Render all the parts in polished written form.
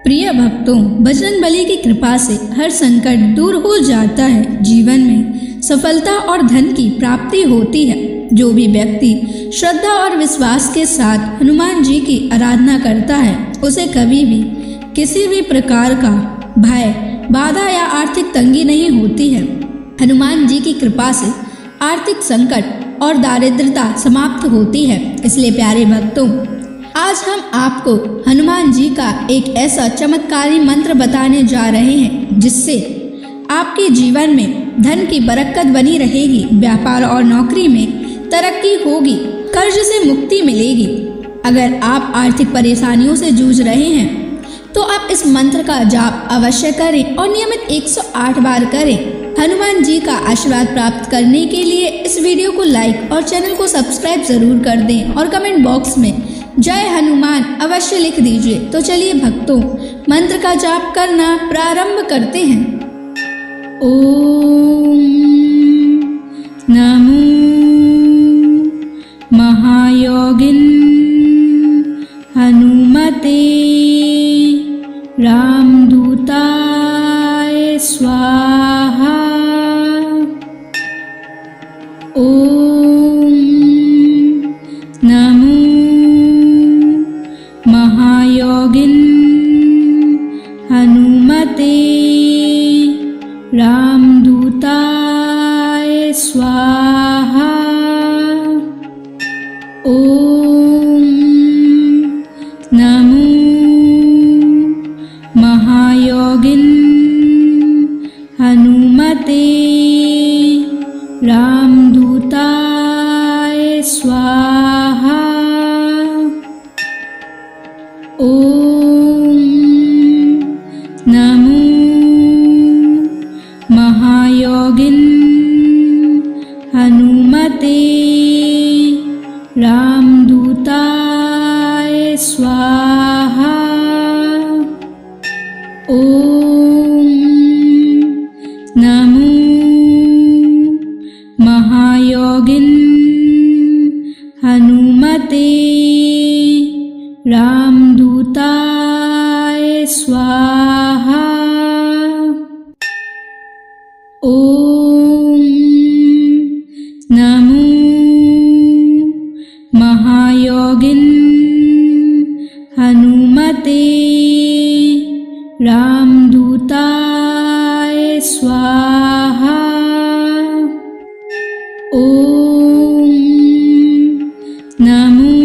प्रिय भक्तों, बजरंगबली की कृपा से हर संकट दूर हो जाता है। जीवन में सफलता और धन की प्राप्ति होती है। जो भी व्यक्ति श्रद्धा और विश्वास के साथ हनुमान जी की आराधना करता है, उसे कभी भी किसी भी प्रकार का भय, बाधा या आर्थिक तंगी नहीं होती है। हनुमान जी की कृपा से आर्थिक संकट और दारिद्रता समाप्त होती है। इसलिए प्यारे भक्तों, आज हम आपको हनुमान जी का एक ऐसा चमत्कारी मंत्र बताने जा रहे हैं जिससे आपके जीवन में धन की बरकत बनी रहेगी, व्यापार और नौकरी में तरक्की होगी, कर्ज से मुक्ति मिलेगी। अगर आप आर्थिक परेशानियों से जूझ रहे हैं तो आप इस मंत्र का जाप अवश्य करें और नियमित 108 बार करें। हनुमान जी का आशीर्वाद प्राप्त करने के लिए इस वीडियो को लाइक और चैनल को सब्सक्राइब जरूर कर दें और कमेंट बॉक्स में जय हनुमान अवश्य लिख दीजिए। तो चलिए भक्तों, मंत्र का जाप करना प्रारंभ करते हैं। ओम नमो महायोगिन हनुमते रामदूताय स्वाहा। ओम नमो महायोगिन हनुमते रामदूताय स्वाहा। ओम नमो महायोगिन हनुमते रामदूताय स्वाहा। ओम नमो महायोगिन हनुमते रामदूताय स्वाहा। ओम नमो महायोगिन हनुमते रामदूताय स्वाहा। ओम नमो महायोगिन हनुमते रामदूताय स्वाहा। ओम नमो महायोगिन हनुमते रामदूताय स्वाहा। ओम नमो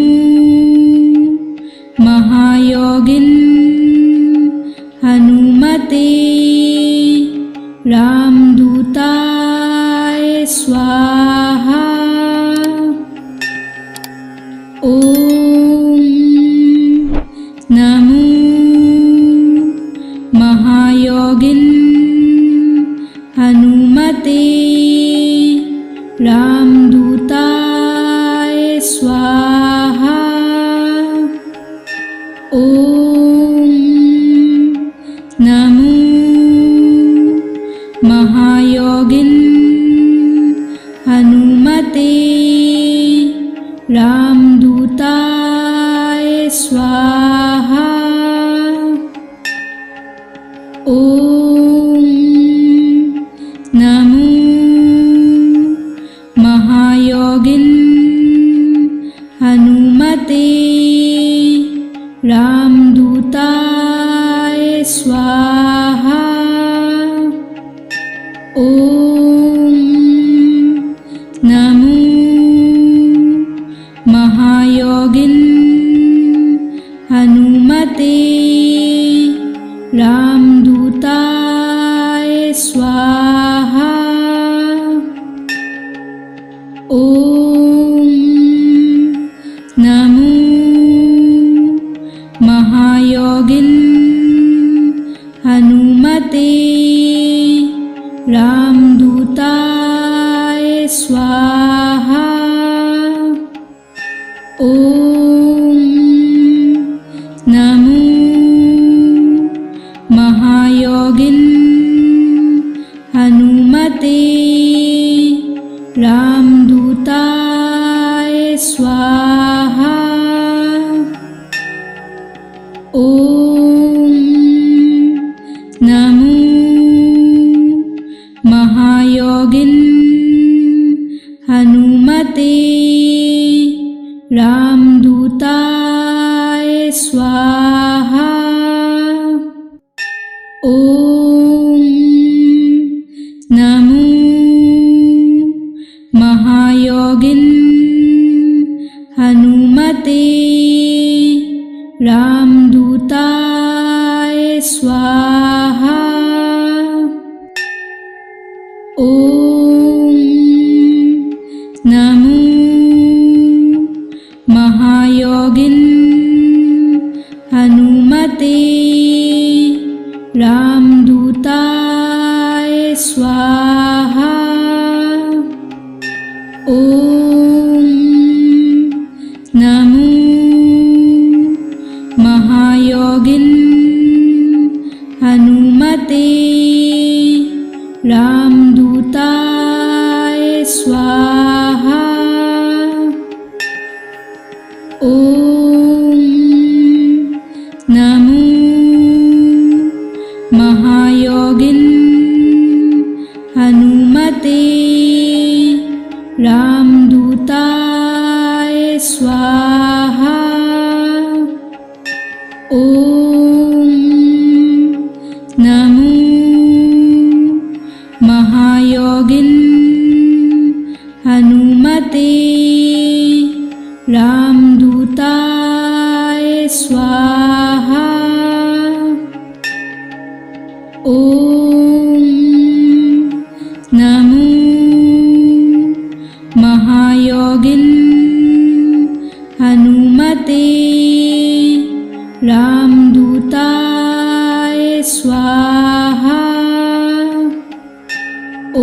महायोगिन हनुमते रामदूताय स्वाहा। ओम नमो महायोगिन हनुमते रामदूताय स्वाहा। ओम नमो महायोगिन हनुमते रामदूताय स्वाहा। ओम नमो महायोगिन हनुमते रामदूताय स्वाहा। ओम नमो महायोगिन हनुमते रामदूताय स्वाहा। ओम नमो महायोगिन हनुमते रामदूताय स्वाहा। ओम रामदूताय स्वाहा। ॐ नमो महायोगिन् हनुमते रामदूताय स्वाहा। ॐ नमो महायोगिन् हनुमते रामदूताय स्वाहा। ॐ नमो महायोगिन् हनुमते रामदूताय स्वाहा। ॐ नमो महायोगिन् हनुमते रामदूताय स्वाहा। ॐ नमो महायोगिन् हनुमते रामदूताय स्वाहा। ॐ नमो महायोगिन् हनुमते रामदूताय स्वाहा। ॐ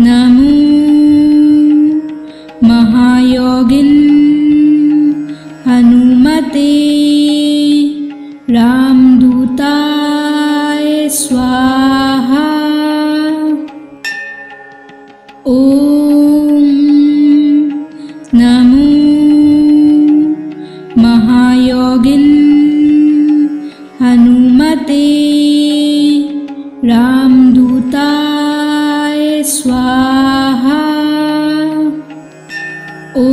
नमो महायोगिन् हनुमते रामदूताय स्वाहा। ॐ नमो महायोगिन् हनुमते रामदूताय स्वाहा। ॐ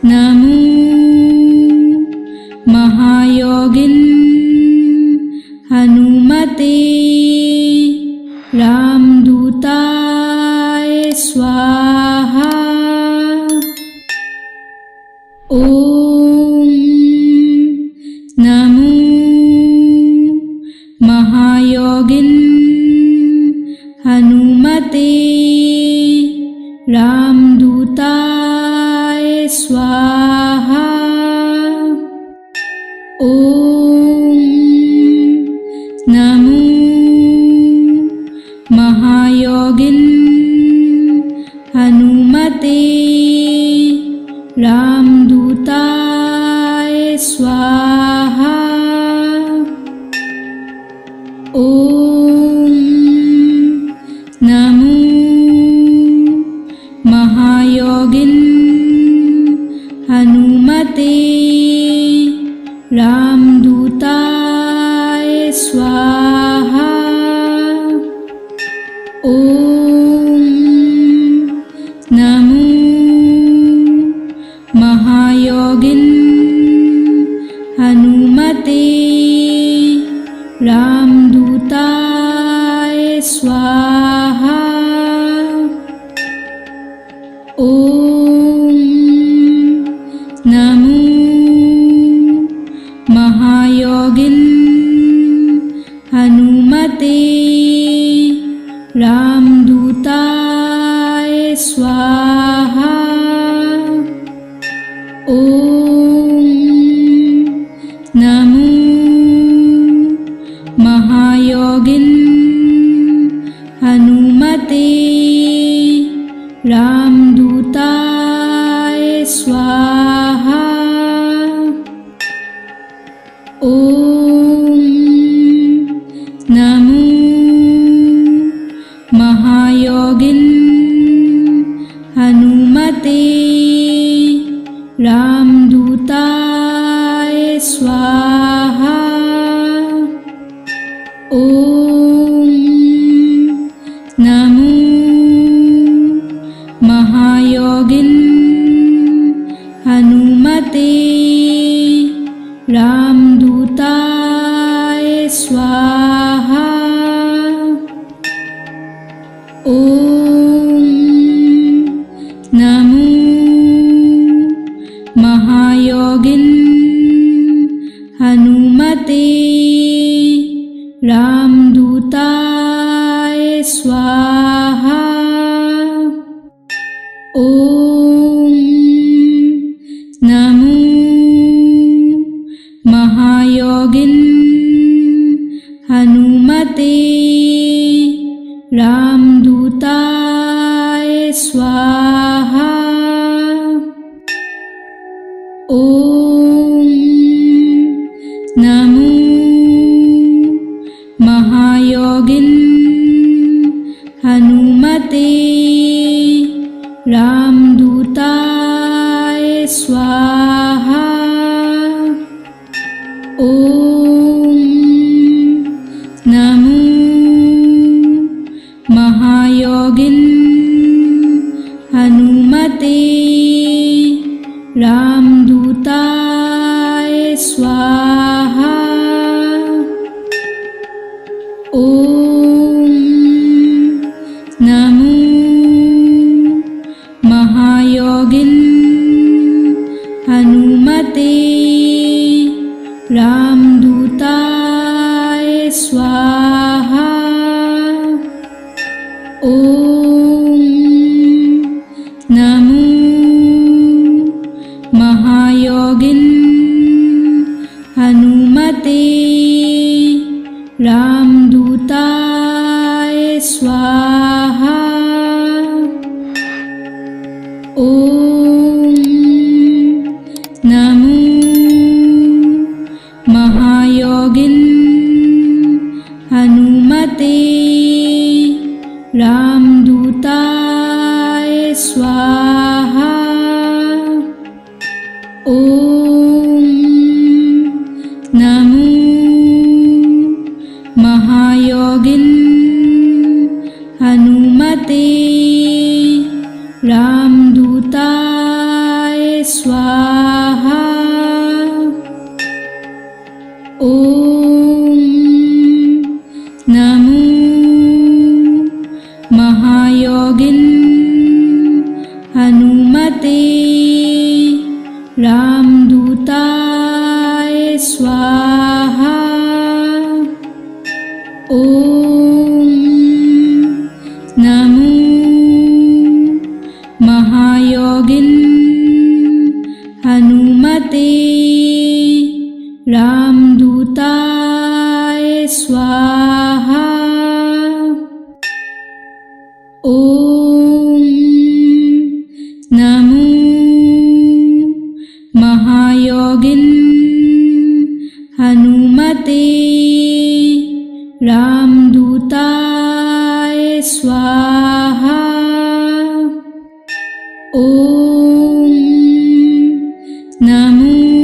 नमो महायोगिन् हनुमते रामदूताय स्वाहा। ॐ नमो महायोगिन् हनुमते रामदूताय स्वाहा। ॐ नमो महायोगिन् हनुमते रामदूताय स्वाहा। ॐ नमो महायोगिन् हनुमते रामदूताय स्वाहा। ॐ नमो महायोगिन् हनुमते रामदूताय स्वाहा। ॐ नमो महायोगिन् हनुमते रामदूताय स्वाहा। ॐ नमो महायोगिन् हनुमते रामदूताय स्वाहा। ॐ नमो महायोगिन् हनुमते रामदूताय स्वाहा। ॐ नमो हनुमते रामदूताय स्वाहा। ॐ नमो महायोगिन हनुमते रामदूताय स्वाहा। ॐ नमो महायोगिन हनुमते रामदूताय स्वाहा। ॐ नमो महायोगिन हनुमते रामदूताय स्वाहा। ॐ नमो महायोगिन हनुमते रामदूताय स्वाहा। ॐ नमो महायोगिन हनुमते रामदूताय स्वाहा। ॐ नमो महायोगिन हनुमते रामदूताय स्वाहा। ॐ नमो महायोगिन हनुमते रामदूताय स्वाहा। ॐ नमो महायोगिन हनुमते रामदूताय स्वाहा। ॐ नमो महायोगिन हनुमते रामदूताय स्वाहा। ॐ नमो महायोगिन हनुमते रामदूताय स्वाहा। ॐ नमो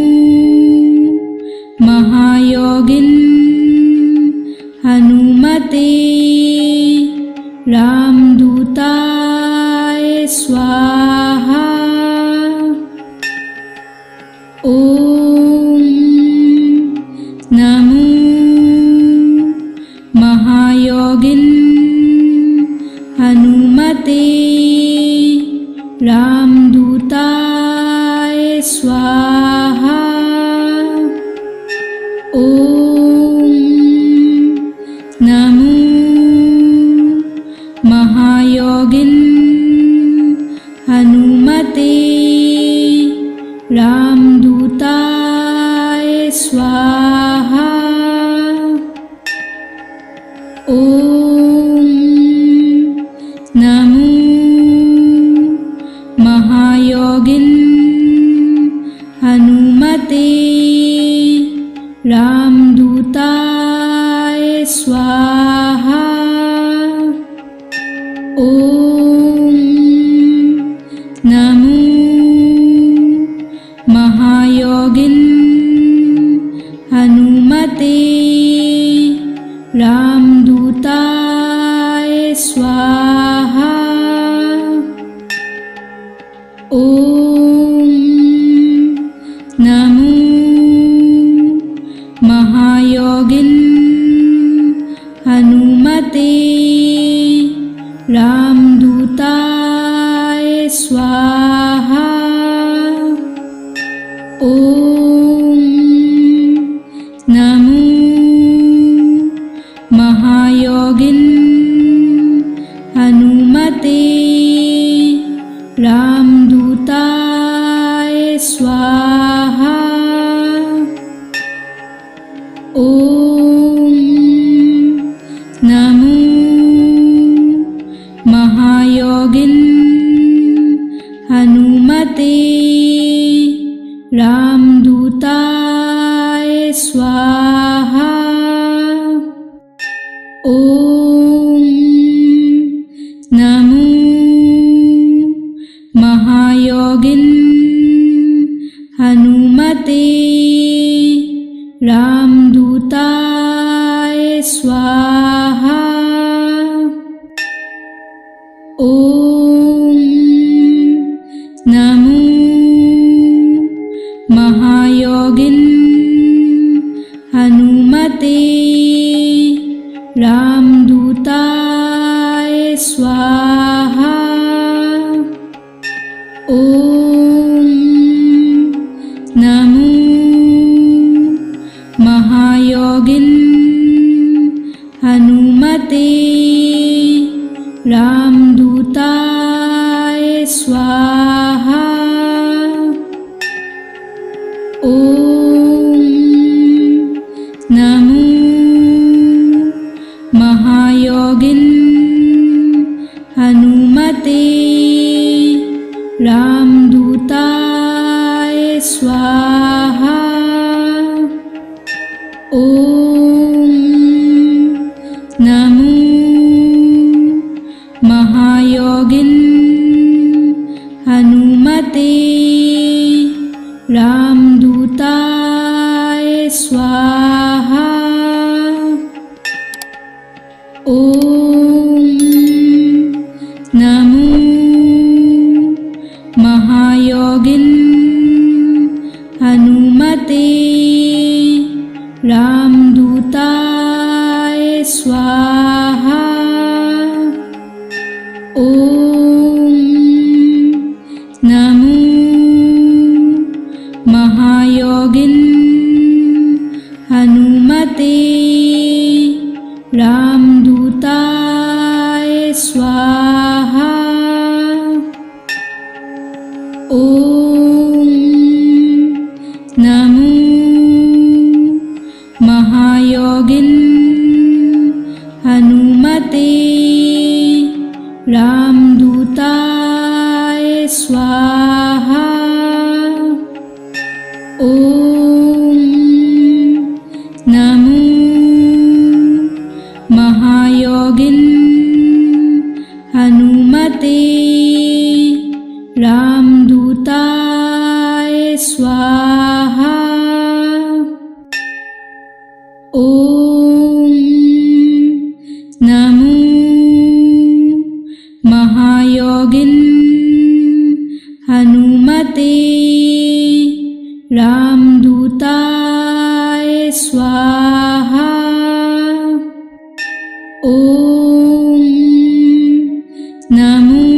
महायोगिन हनुमते रामदूताय स्वाहा। ॐ नमो महायोगिन हनुमते रामदूताय स्वाहा। ॐ नमो महायोगिन हनुमते रामदूताय स्वाहा। ॐ नमो महायोगिन हनुमते रामदूताय स्वाहा। ॐ नमो रामदूताय स्वाहा। ओम नमो महायोगिन हनुमते रामदूताय स्वाहा। ओम नमो महायोगिन हनुमते रामदूताय स्वाहा। ओम नमो महायोगिन हनुमते रामदूताय स्वाहा। ओम नमो महायोगिन हनुमते रामदूताय स्वाहा। ओम नमो महायोगिन हनुमते रामदूताय स्वाहा। ओम नमो महायोगिन हनुमते रामदूताय स्वाहा। ओम नमो महायोगिन हनुमते रामदूताय स्वाहा। ओम नमो महायोगिन हनुमते रामदूताय स्वाहा। ओम नमो महायोगिन हनुमते रामदूताय स्वाहा। ओम नमो महायोगिन हनुमते रामदूताय स्वाहा। ओम नमो महायोगिन हनुमते रामदूताय स्वाहा। ओम नमो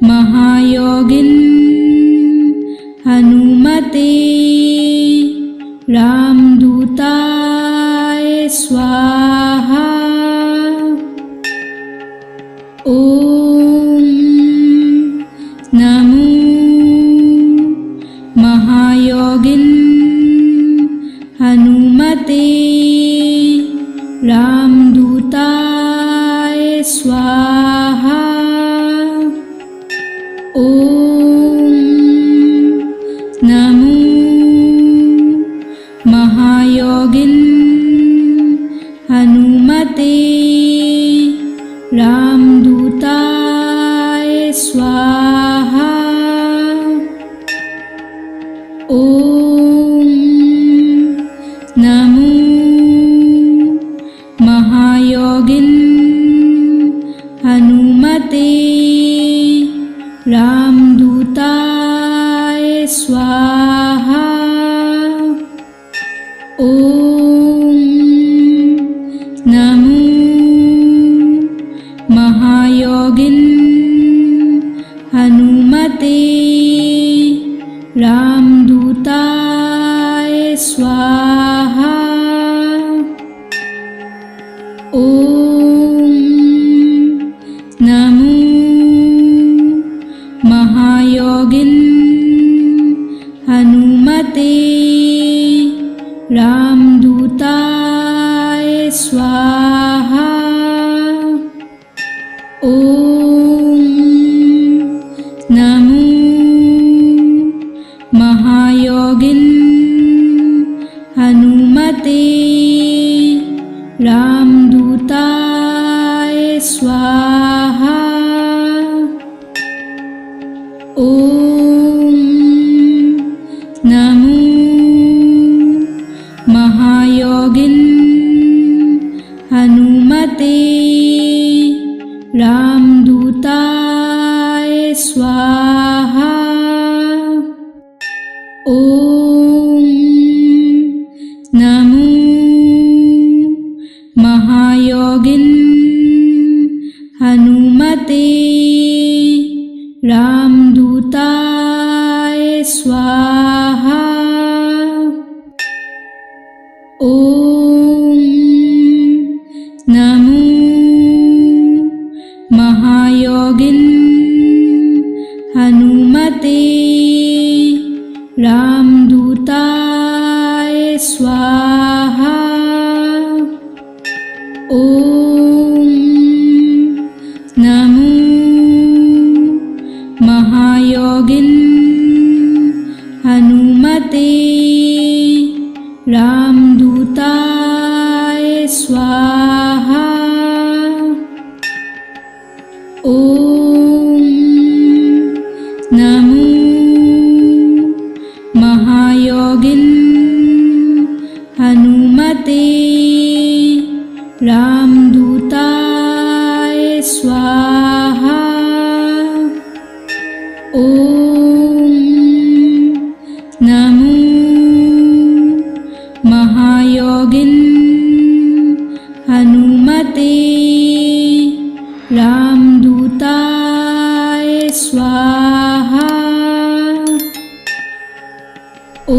महायोगिन हनुमते रामदूताय स्वाहा। ओम नमो महायोगिन हनुमते रामदूताय स्वाहा। ओम नमो महायोगिन हनुमते रामदूताय स्वाहा। ओम नमो महायोगिन हनुमते रामदूताय स्वाहा। ओम नमो महायोगिन हनुमते रामदूताय स्वाहा। ओम नमो हनुमते रामदूताय स्वाहा। ॐ नमो महायोगिन हनुमते रामदूताय स्वाहा। ॐ नमो महायोगिन हनुमते रामदूताय स्वाहा। ॐ नमो महायोगिन हनुमते रामदूताय स्वाहा। ॐ नमो महायोगिन हनुमते रामदूताय स्वाहा। ॐ नमो महायोगिन हनुमते रामदूताय स्वाहा। ॐ नमो महायोगिन हनुमते रामदूताय स्वाहा। ॐ नमो महायोगिन हनुमते रामदूताय स्वाहा। ॐ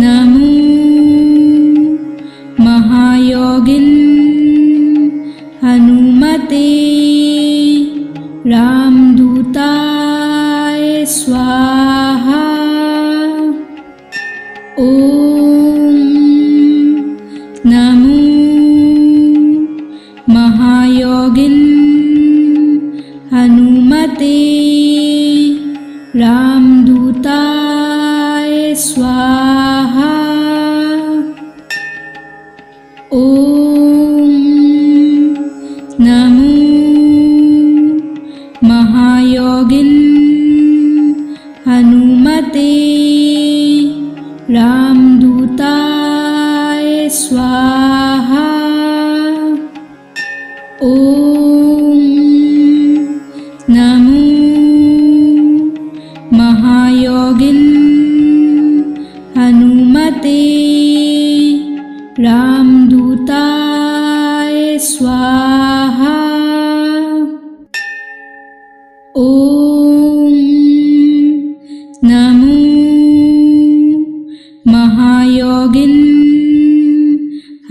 नमो महायोगिन हनुमते रामदूताय स्वाहा। ॐ नमो महायोगिन हनुमते रामदूताय स्वाहा। ॐ नमो महायोगिन हनुमते रामदूताय स्वाहा। ॐ नमो महायोगिन हनुमते रामदूताय स्वाहा। ॐ नमो महायोगिन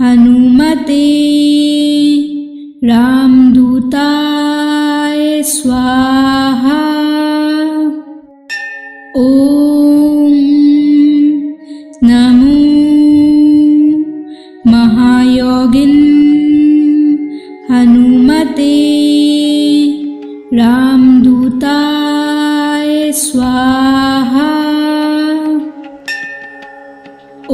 हनुमते रामदूताय स्वाहा। ॐ नमो महायोगिन हनुमते रामदूताय स्वाहा। ॐ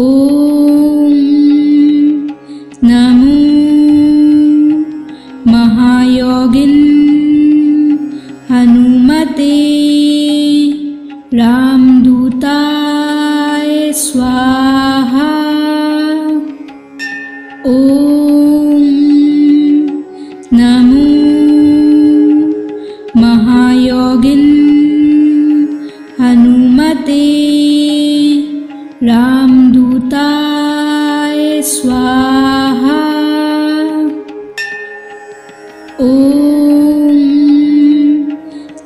नमो महायोगिन हनुमते रामदूताय स्वाहा। ॐ नमो महायोगिन हनुमते रामदूताय स्वाहा। ॐ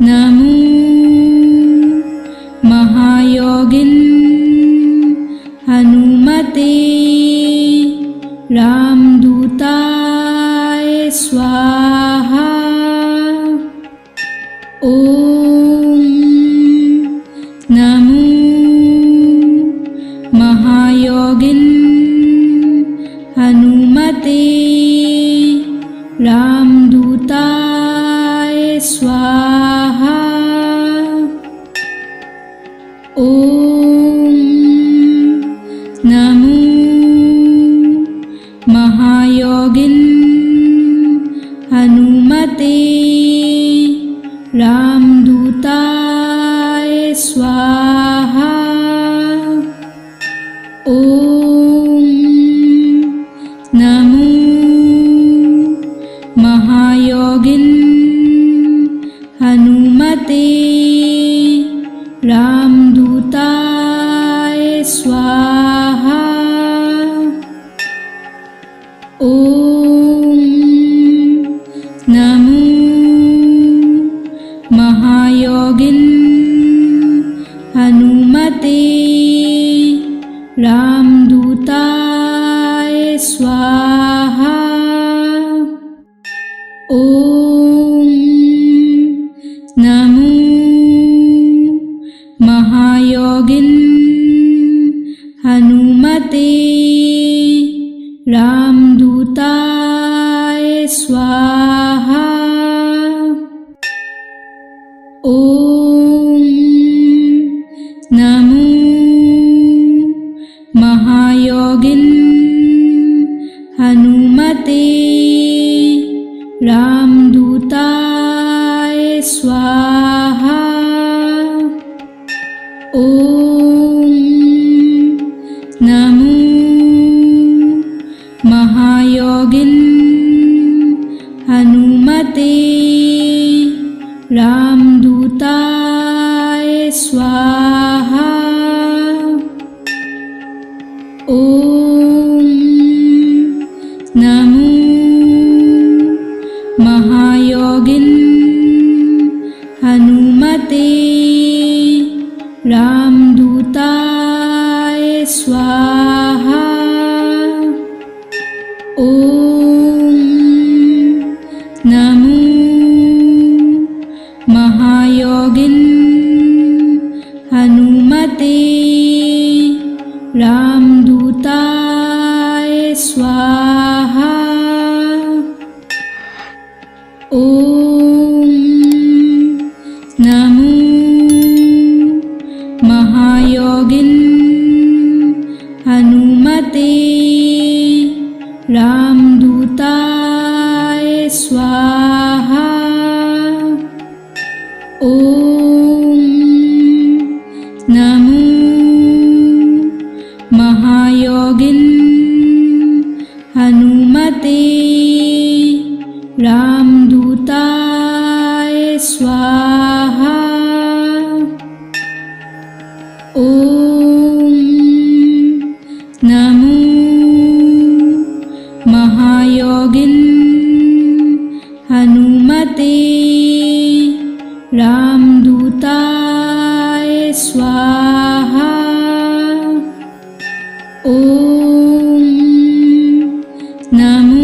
नमो महायोगिन हनुमते रामदूताय स्वाहा। ॐ हनुमते रामदूताय स्वाहा। ओम नमो महायोगिन हनुमते रामदूताय स्वाहा। ओम नमो महायोगिन हनुमते रामदूताय स्वाहा। ओम नमो महायोगिन हनुमते रामदूताय स्वाहा। ओम नमो महायोगिन हनुमते रामदूताय स्वाहा। ओम नमो महायोगिन हनुमते रामदूताय स्वाहा। ओम नमो महायोगिन हनुमते रामदूताय स्वाहा। ओम नमो महायोगिन हनुमते रामदूताय स्वाहा। ओम नमो महायोगिन हनुमते रामदूताय स्वाहा। ओम नमो महायोगिन हनुमते रामदूताय स्वाहा। ओम नमो महायोगिन हनुमते रामदूताय स्वाहा। ओम नमो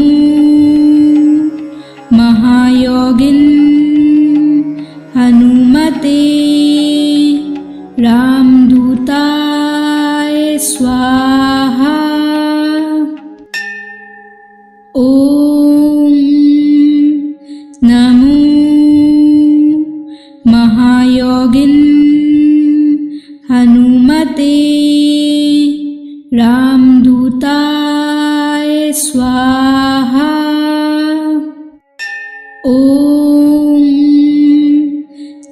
महायोगिन हनुमते रामदूताय स्वाहा। ओम नमो महायोगिन हनुमते रामदूताय स्वाहा। ओम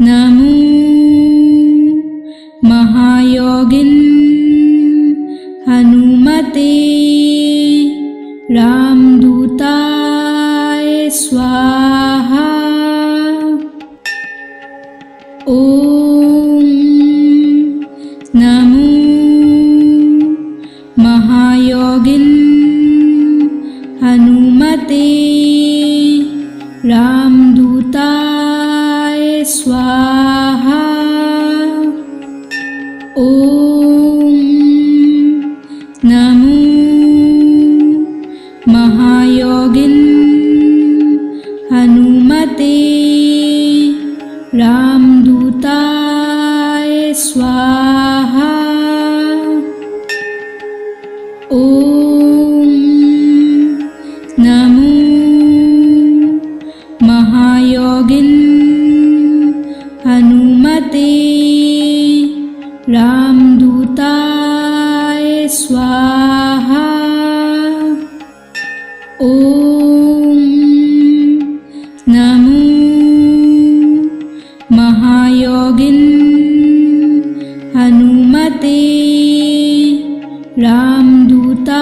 नमो महायोगिन हनुमते रामदूताय स्वाहा। ओम नमो महायोगिन हनुमते रामदूताय स्वाहा। ओम नमो महायोगिन हनुमते रामदूताय स्वाहा। ओम नमो महायोगिन हनुमते रामदूताय स्वाहा। ओम नमो महायोगिन हनुमते रामदूताय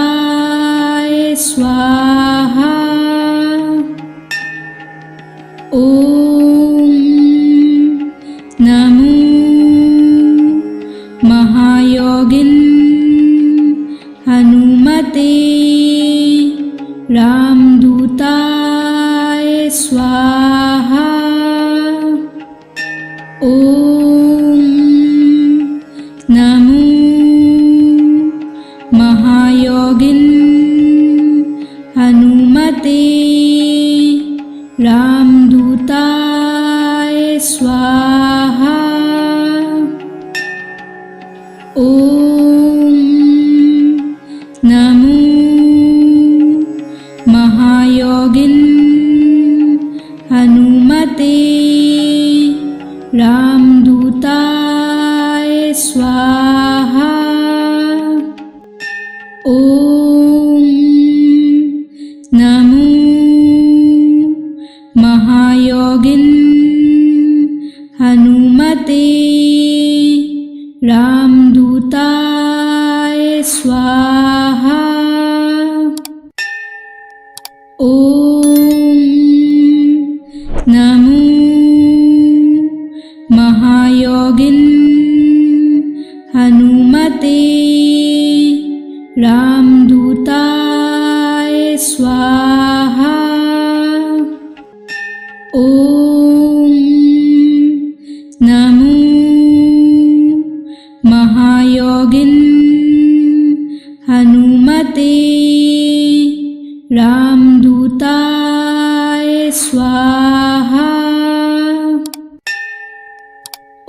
स्वाहा। ओम नमो महायोगिन हनुमते रामदूताय स्वाहा। ओम नमो महायोगिन हनुमते रामदूताय स्वाहा। ओम नमो महायोगिन हनुमते रामदूताय स्वाहा। ओम नमो महायोगिन हनुमते रामदूताय स्वाहा। ओम नमो महायोगिन हनुमते रामदूताय स्वाहा। ओम नमो महायोगिन हनुमते रामदूताय स्वाहा।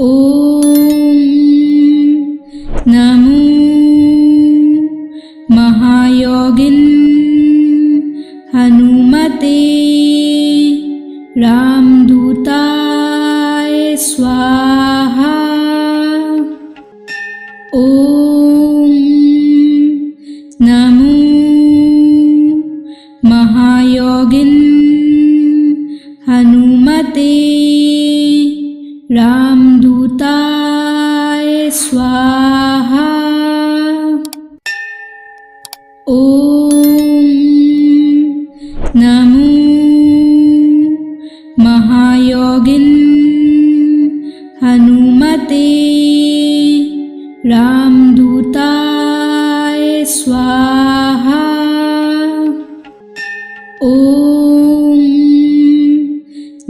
ओम नमो महायोगिन हनुमते रामदूताय स्वाहा। ओम नमो महायोगिन हनुमते रामदूताय स्वाहा। ओम नमो महायोगिन हनुमते रामदूताय स्वाहा। ओम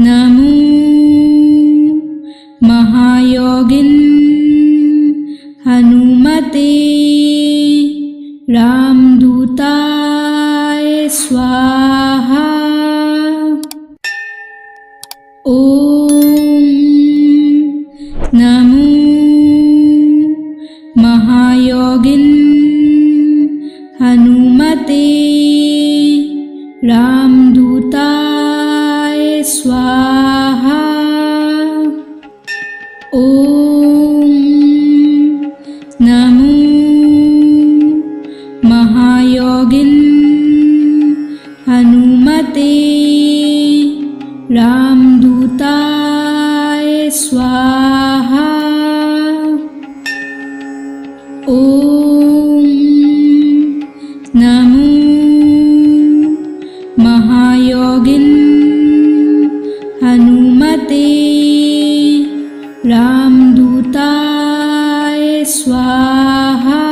नमो महायोगिन हनुमते रामदूताय स्वाहा। ओम नमो महायोगिन हनुमते रामदूताय स्वाहा। ओम नमो महायोगिन हनुमते रामदूताय स्वाहा। ओम नमो महायोगिन हनुमते रामदूताय स्वाहा।